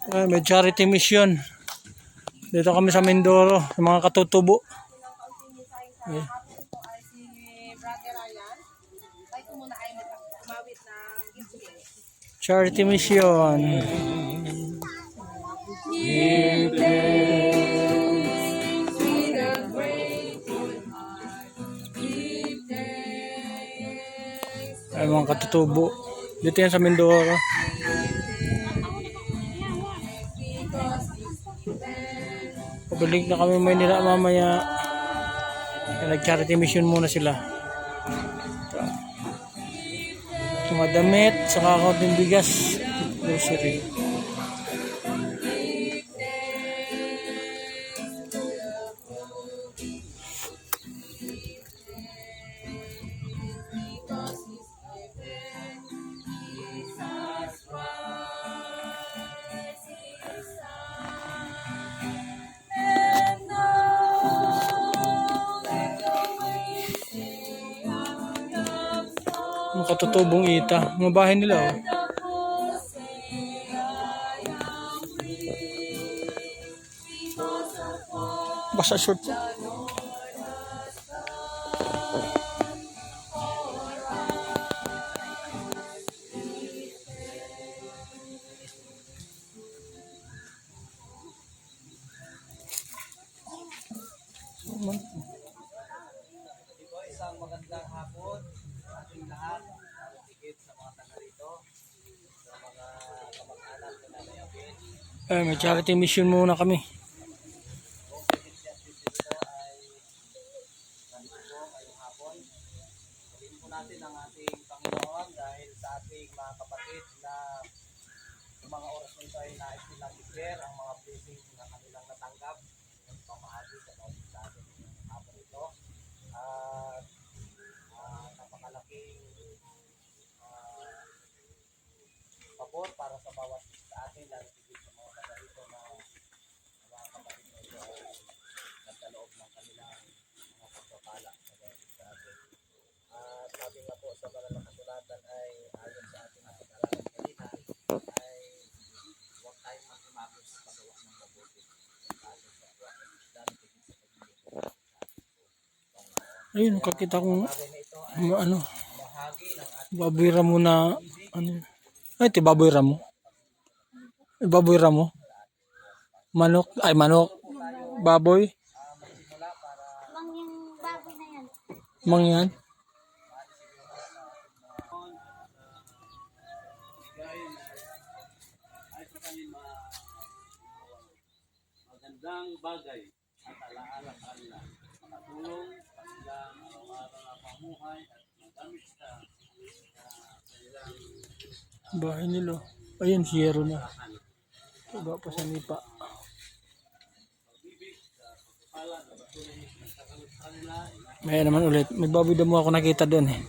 May charity mission. Dito kami sa Mindoro, sa mga katutubo. Okay. Charity mission. Ay, mga katutubo. Dito yan sa Mindoro. Pabalik na kami Maynila mamaya. Nag-charity mission muna sila. Mga damit, saka kaunting bigas. Grocery. Mga katutubong ita. Mga bahay nila oh. Basta short. Isang magandang hapon sa ating lahat, higit sa mga taga rito, sa mga kamag-anak na nanayapin. May charity mission muna kami. Kung pinitiasin dito ay nandito ngayong hapon. Sabihin po natin ang ating Panginoon dahil sa ating mga kapatid na yung mga oras na ito ay nais nilang i-share ang mga blessing na kanilang natanggap ng pamahagi sa bawat sa ating hapon ito. At napakalaking pabor para sa bawat sa atin, lalo higit sa mga taga rito na mga kapatid na ito ay nagkaloob ng kanilang mga pagpapala sa bawat sa atin. At sabi nga po sa banal na kasulatan ay ayon sa ating pag-aralan kanina ay huwag tayong mag-imagos sa paggawa ng mabuti ayon sa lalo higit sa pagiging Ayun, kakita kong ano, baboy ramo na ano. Ay, ito baboy ramo. Baboy ramo. Manok, ay manok. Baboy. Mang yung baboy na yan. Mang yan. ay sa kanila magandang bagay at alaala sa kanila. Makatulong sa kanilang araw-araw na pamuhay at magamit sa kanilang Bahay nila. Ayun, zero na. Iba pa sa nipa. pag-ibig sa pagpapala na patuloy na sa kanila. May naman ulit. May baboy damo ako nakita doon eh.